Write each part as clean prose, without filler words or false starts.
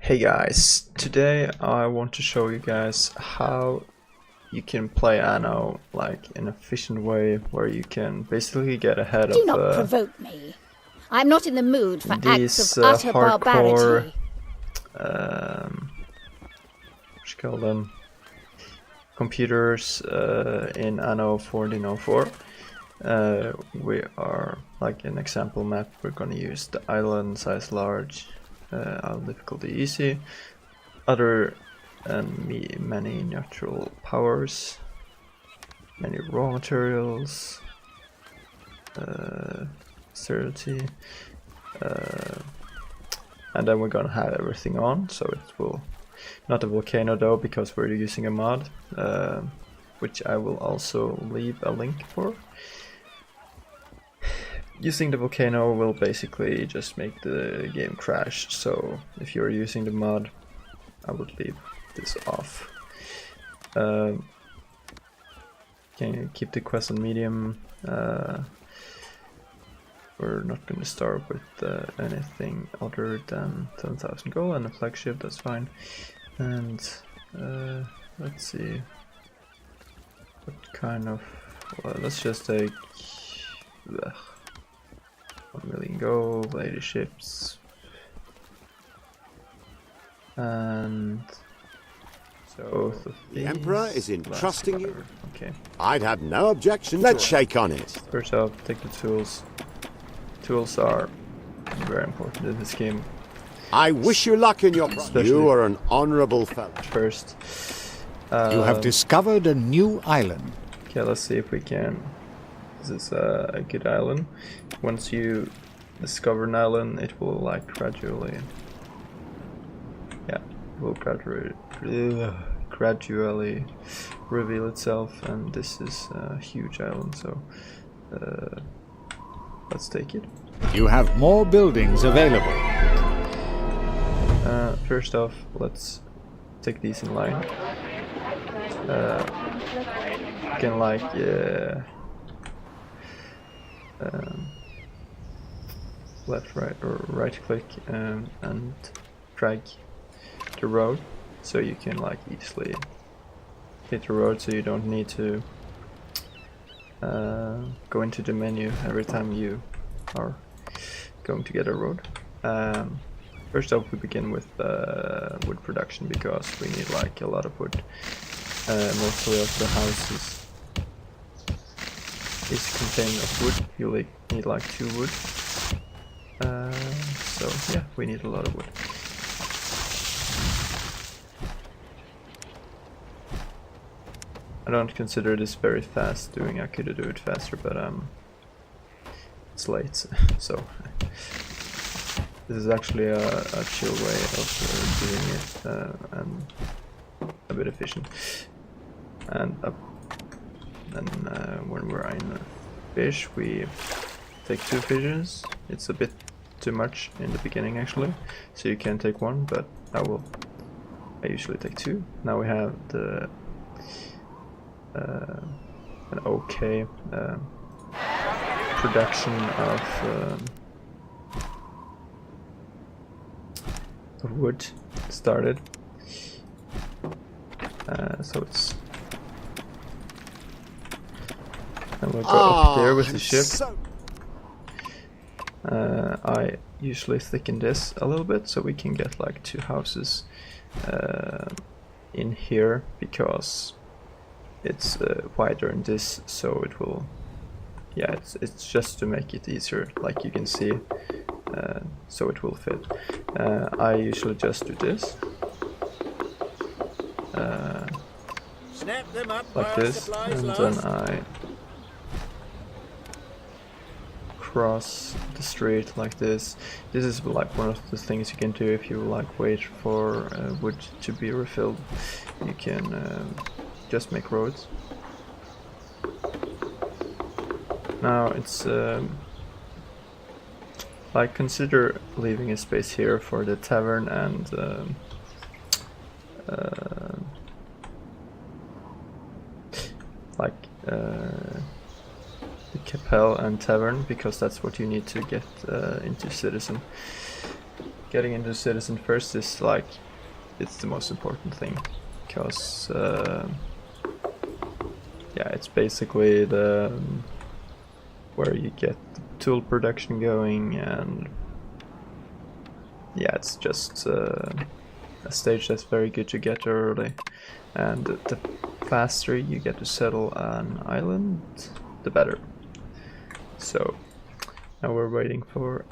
Hey guys, today I want to show you guys how you can play Anno like in an efficient way where you can basically get ahead Do of not provoke me. I'm not in the mood for acts these of utter hardcore barbarity. what you call them, computers in Anno 1404. We are like an example map. We're gonna use the island size large, island difficulty easy, other and many natural powers, many raw materials, certainty, and then we're gonna have everything on, so it will not a volcano though, because we're using a mod, which I will also leave a link for. Using the volcano will basically just make the game crash, so if you're using the mod, I would leave this off. Can you keep the quest on medium? We're not going to start with anything other than 10,000 gold and a flagship, that's fine. And let's see what kind of, well, let's just take 1 million gold, 80 ships, and so the Emperor is entrusting you. Okay. I'd have no objection. Let's shake on it. First off, take the tools. Tools are very important in this game. I wish you luck in your project. You are an honorable fellow. First, you have discovered a new island. Okay, let's see if we can. This is a good island. Once you discover an island, it will like gradually, yeah, it will gradually reveal itself, and this is a huge island, so let's take it. You have more buildings available. First off, let's take these in line. You can like left, right, or right click and drag the road, so you can like easily hit the road, so you don't need to go into the menu every time you are going to get a road. First off, we begin with wood production, because we need like a lot of wood. Mostly of the houses is contained of wood. You need like 2 wood. So yeah, we need a lot of wood. I don't consider this very fast doing. I could do it faster, but it's late, so this is actually a chill way of doing it, and a bit efficient. And then when we're in fish, we take 2 fishes. It's a bit too much in the beginning actually, so you can take 1, but I usually take 2. Now we have the an okay production of wood started. So it's, and we'll go up here with the ship. I usually thicken this a little bit, so we can get like 2 houses in here, because it's wider than this, so it will, yeah, it's just to make it easier, like you can see, so it will fit. I usually just do this, like this, and then I cross the street like this. This is like one of the things you can do if you like wait for wood to be refilled. You can just make roads. Now it's like, consider leaving a space here for the tavern and like the Capel and Tavern, because that's what you need to get into Citizen. getting into citizen first is like, it's the most important thing, because yeah, it's basically the where you get the tool production going, and yeah, it's just a stage that's very good to get early, and the faster you get to settle an island, the better. So now we're waiting for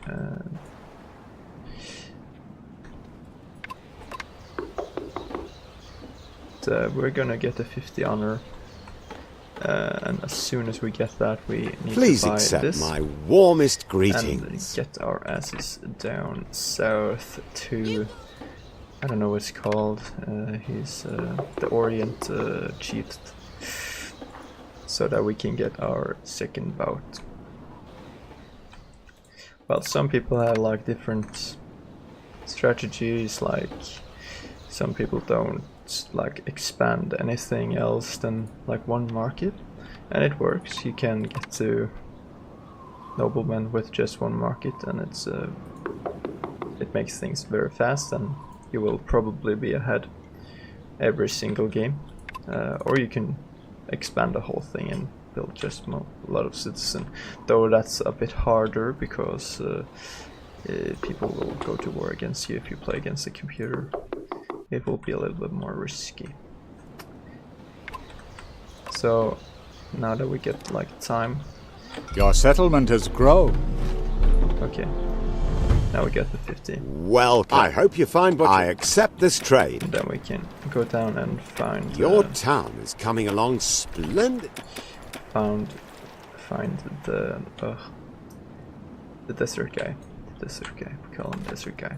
we're gonna get a 50 honor, and as soon as we get that, we need Please to buy accept this my warmest and greetings. get our asses down south to, I don't know what it's called, he's the Orient chief, so that we can get our second bout. Well, some people have like different strategies, like some people don't like expand anything else than like one market, and it works. You can get to noblemen with just one market, and it makes things very fast, and you will probably be ahead every single game. Or you can expand the whole thing and build just a lot of citizen, though that's a bit harder because people will go to war against you if you play against a computer. It will be a little bit more risky. So now that we get like time. Your settlement has grown. Okay. Now we get the 50. Welcome. I hope you find what I accept this trade. And then we can go down and find Your town is coming along splendid. Find the desert guy. The desert guy. We call him desert guy.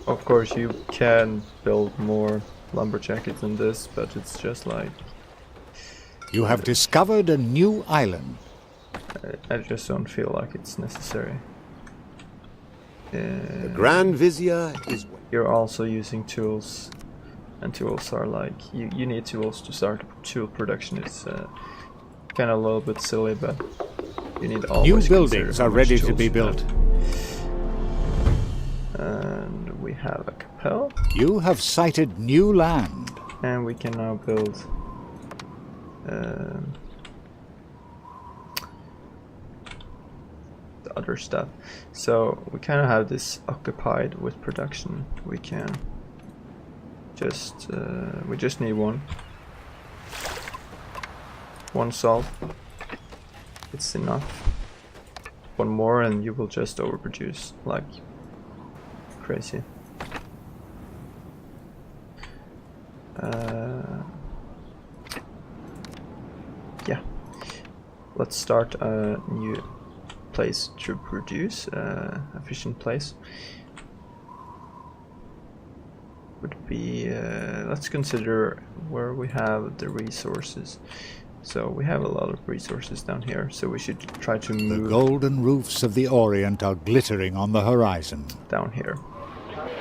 Of course, you can build more lumberjackets than this, but it's just like... You have discovered a new island. I just don't feel like it's necessary. The Grand Vizier is... You're also using tools, and tools are like... You need tools to start tool production. It's kind of a little bit silly, but you need always... New buildings are ready to be built. And we have a capel. You have sighted new land. And we can now build the other stuff. So we kind of have this occupied with production. We can just we just need one salt. It's enough. One more and you will just overproduce like crazy. Yeah, let's start a new place to produce, efficient place. Would be, let's consider where we have the resources. So we have a lot of resources down here, so we should try to move. The golden roofs of the Orient are glittering on the horizon. Down here.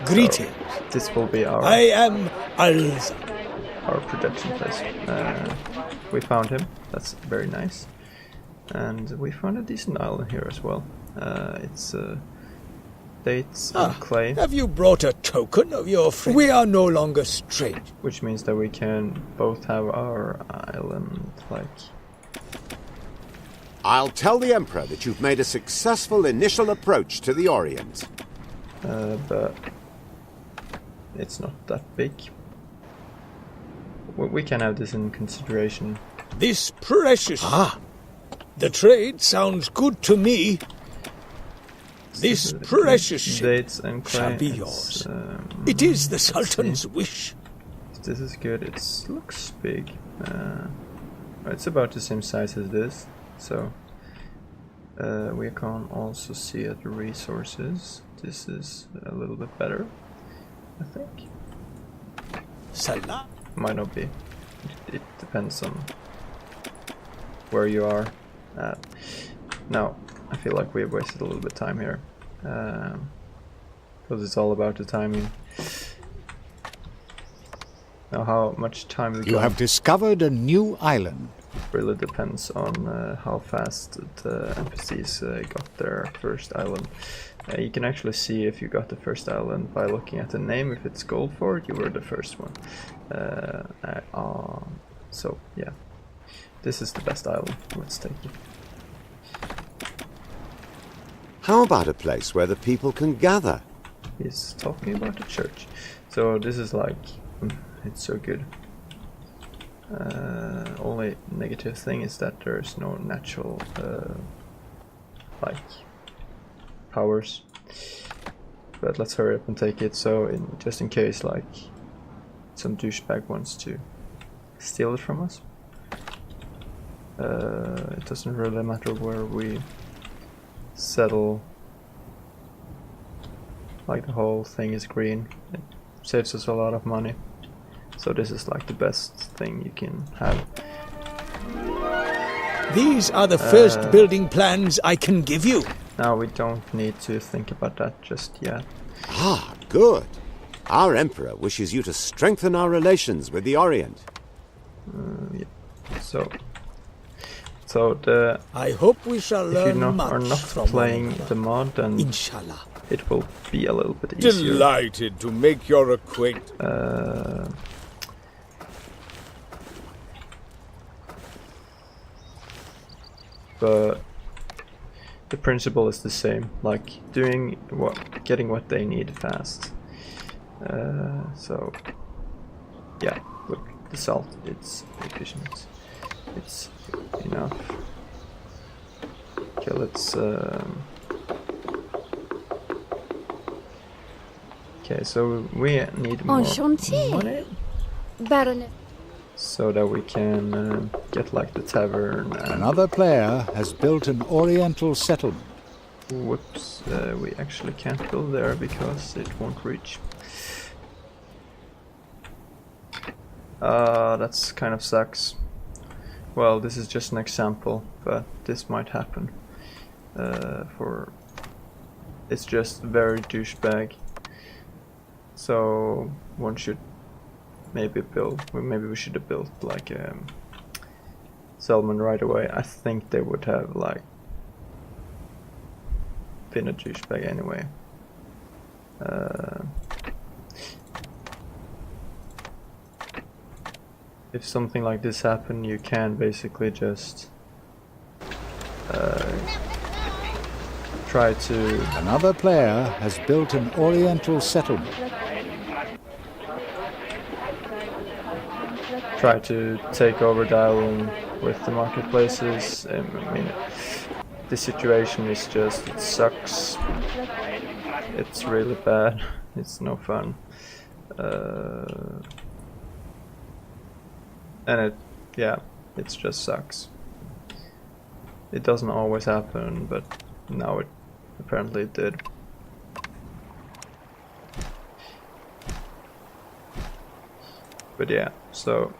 Greetings. So this will be our I.a.a.m. our production place. We found him. That's very nice. And we found a decent island here as well. It's dates and clay. Have you brought a token of your friend? We are no longer strangers. Which means that we can both have our island, like... I'll tell the Emperor that you've made a successful initial approach to the Orient. But it's not that big. We can have this in consideration. This precious... The trade sounds good to me. This precious ship dates and clay shall be yours. It is the Sultan's wish. This is good. It looks big. It's about the same size as this. So we can also see at the resources. This is a little bit better, I think. Salah. Might not be. It depends on where you are at. Now, I feel like we have wasted a little bit of time here. Because it's all about the timing. Now, how much time we You have discovered a new island. really depends on how fast the NPCs got their first island. You can actually see if you got the first island by looking at the name. If it's Goldford, you were the first one. So yeah, this is the best island. Let's take it. How about a place where the people can gather? He's talking about the church. So this is like, it's so good. Only negative thing is that there's no natural like powers. But let's hurry up and take it. So just in case like some douchebag wants to steal it from us. It doesn't really matter where we settle. Like the whole thing is green. It saves us a lot of money. So this is like the best thing you can have. These are the first building plans I can give you. Now we don't need to think about that just yet. Ah, good. Our Emperor wishes you to strengthen our relations with the Orient. Yeah. So the I hope we shall if you learn are much not from playing one the another. mod, then Inshallah. it will be a little bit easier. Delighted to make your acquaintance. But the principle is the same, like getting what they need fast. So yeah, look, the salt, it's efficient, it's enough. Okay, let's okay, so we need more Enchanté. money Baron. so that we can get like the tavern and Another player has built an oriental settlement. whoops, we actually can't build there because it won't reach. That's kind of sucks. Well, this is just an example, but this might happen. It's just very douchebag. So one should maybe maybe we should have built like a settlement right away. I think they would have like been a douchebag anyway. If something like this happen, you can basically just try to Another player has built an oriental settlement. take over the island with the marketplaces. I mean, the situation is just, it sucks. It's really bad. It's no fun. And it just sucks. It doesn't always happen, but now it apparently did. But yeah, so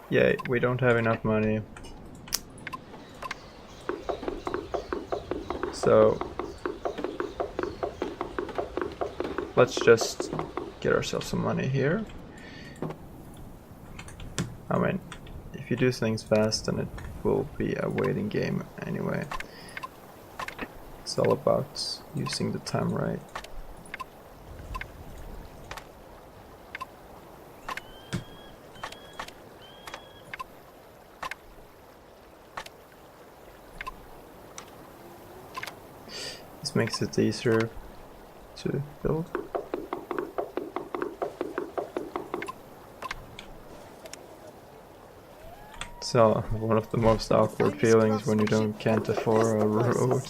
yeah, we don't have enough money. So let's just get ourselves some money here. I mean, if you do things fast, then it will be a waiting game anyway. It's all about using the time right. This makes it easier to build. So one of the most awkward feelings when you can't afford a road.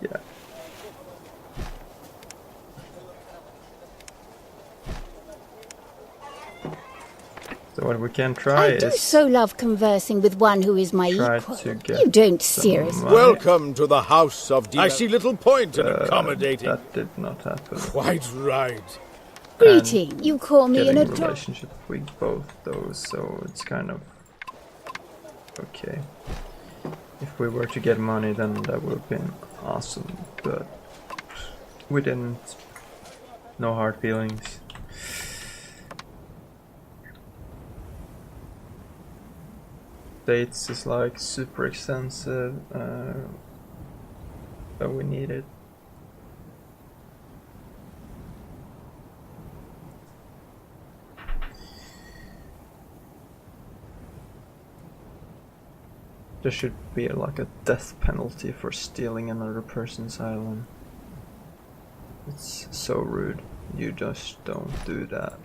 Yeah. So what we can try I do is so love conversing with one who is my try equal. to get You don't some seriously. money. Welcome to the House of I see little point in accommodating. That did not happen. Quite right. Greeting. You call me an Getting a adult. relationship with both those, so it's kind of okay. If we were to get money, then that would have been awesome, but We didn't. No hard feelings. Dates is like super extensive, but we need it. There should be like a death penalty for stealing another person's island. It's so rude. You just don't do that.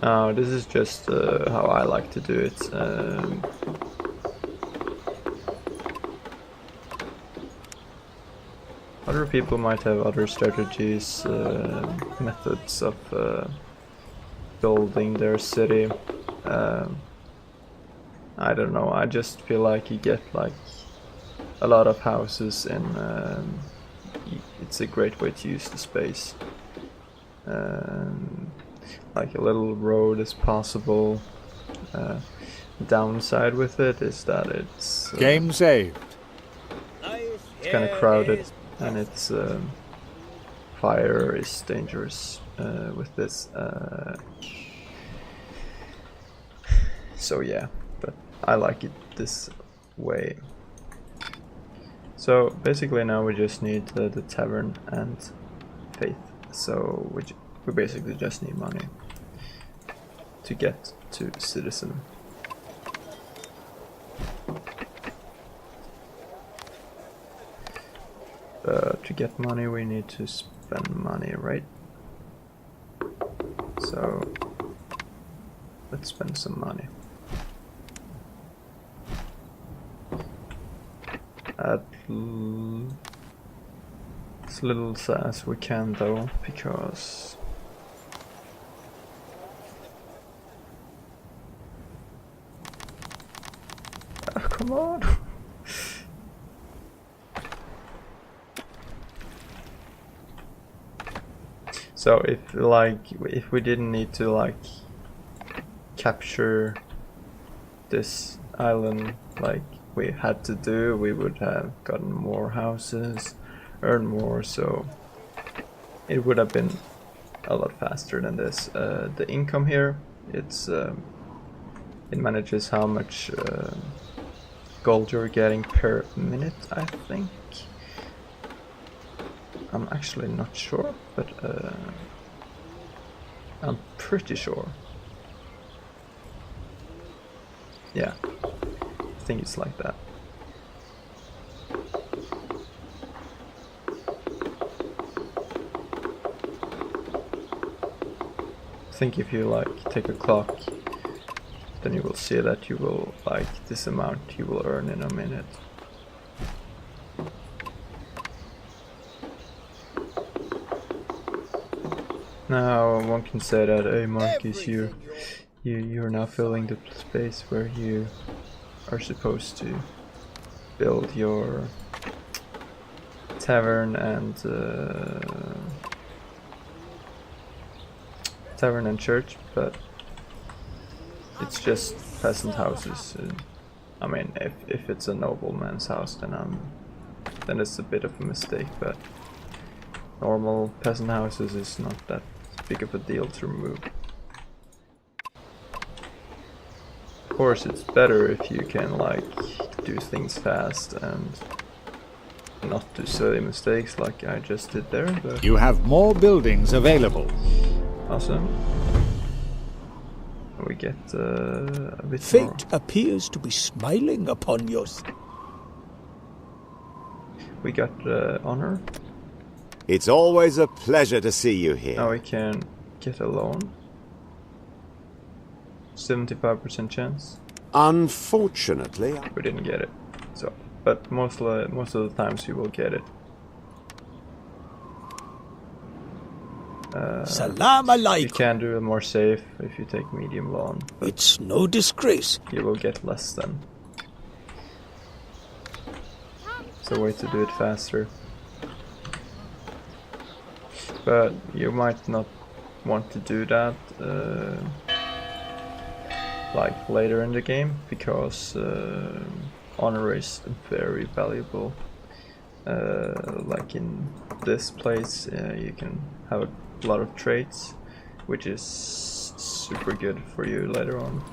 No, this is just how I like to do it. Other people might have other strategies, methods of building their city. I don't know, I just feel like you get like a lot of houses and it's a great way to use the space. Like a little road is possible. Downside with it is that it's Game saved. it's kind of crowded and it's fire is dangerous with this. So yeah, but I like it this way. So basically now we just need the tavern and faith. So we basically just need money to get to citizen. To get money we need to spend money, right? So let's spend some money. As little as we can though, because come on. So if we didn't need to like capture this island like we had to do, we would have gotten more houses, earned more, so it would have been a lot faster than this. The income here, it manages how much gold you're getting per minute, I think. I'm actually not sure, but I'm pretty sure. Yeah, I think it's like that. I think if you like take a clock, then you will see that you will like this amount you will earn in a minute. Now one can say that, hey Marcus, you're now filling the space where you are supposed to build your tavern and church, but it's just peasant houses. I mean, if it's a nobleman's house, then it's a bit of a mistake, but normal peasant houses is not that big of a deal to remove. Of course, it's better if you can like do things fast and not do silly mistakes like I just did there, but You have more buildings available. awesome. We get a bit more. Fate appears to be smiling upon you. We got honor. It's always a pleasure to see you here. Now we can get a loan. 75% chance. Unfortunately, We didn't get it. So, but most of the times you will get it. Salam You alaikum. can do it more safe if you take medium lawn, but It's no disgrace. you will get less then. It's a way to do it faster. But you might not want to do that like later in the game, because honor is very valuable. Like in this place, you can have a lot of traits, which is super good for you later on.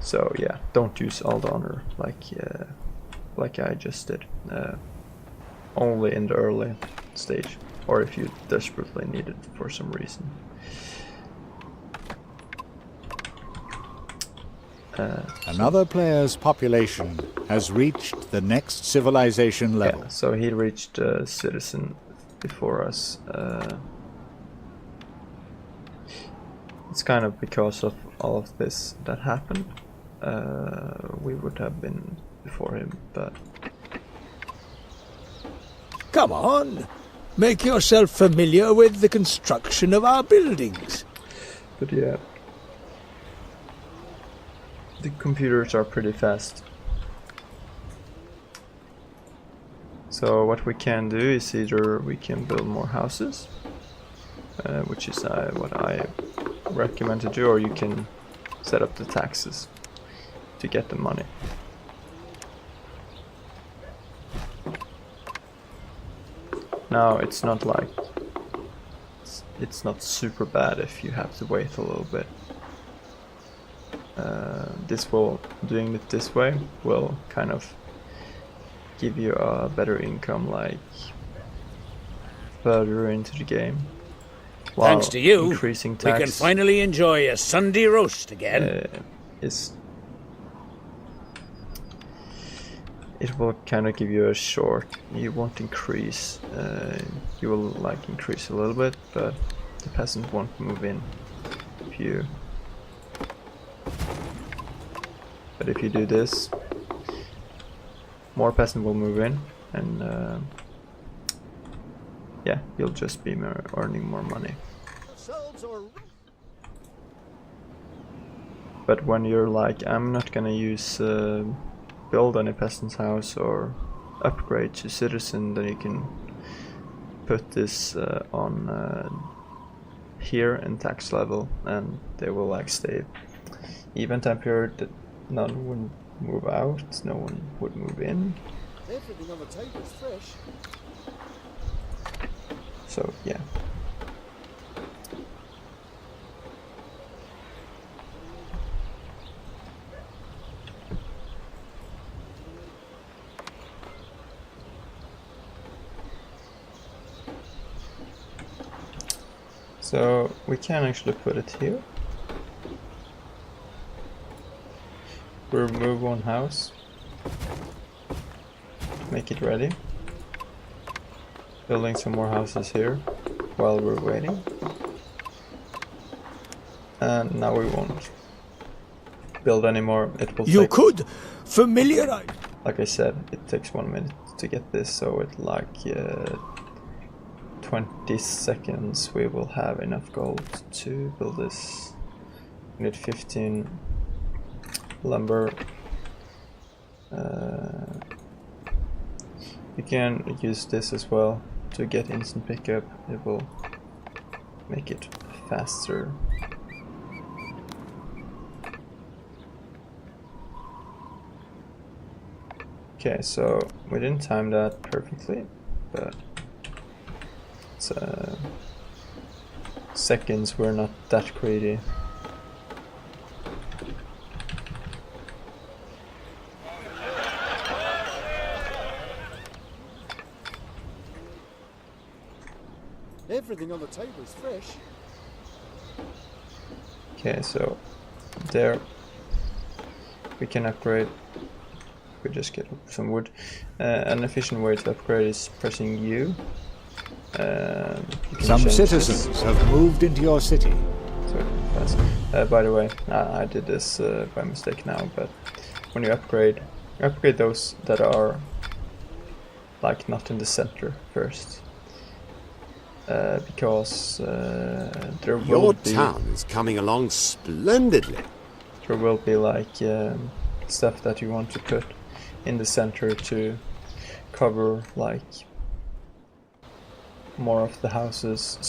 So yeah, don't use all the honor like I just did. Only in the early stage, or if you desperately need it for some reason. Another player's population has reached the next civilization level. Yeah, so he reached citizen before us. It's kind of because of all of this that happened. We would have been before him, but Come on. Make yourself familiar with the construction of our buildings. yeah. The computers are pretty fast. So what we can do is either we can build more houses, which is what I recommend to do, or you can set up the taxes to get the money. Now it's not like it's not super bad if you have to wait a little bit. Doing it this way will kind of give you a better income like further into the game. Thanks to you, increasing we tax, can finally enjoy a Sunday roast again. It will kind of give you a short. You won't increase. You will like increase a little bit, but the peasant won't move in. But if you do this, more peasant will move in, and yeah, you'll just be earning more money. But when you're like, I'm not gonna build any peasant's house or upgrade to citizen, then you can put this on here in tax level, and they will like stay even time period. That none would move out, no one would move in. Everything on the table is fresh. So yeah. So we can actually put it here. Remove one house. Make it ready. Building some more houses here while we're waiting. And now we won't build anymore. It will You take, could familiarize. like I said, it takes 1 minute to get this, so it like 20 seconds we will have enough gold to build this. We need 15 lumber. You can use this as well to get instant pickup. It will make it faster. Okay, so we didn't time that perfectly, but it's seconds, we're not that greedy. Everything on the table is fresh. Okay, so there we can upgrade. We just get some wood. An efficient way to upgrade is pressing U. Some citizens have moved into your city. So fast. By the way, I did this by mistake now, but when you upgrade those that are like not in the center first. because there will Your be town is coming along splendidly. there will be like stuff that you want to put in the center to cover like more of the houses.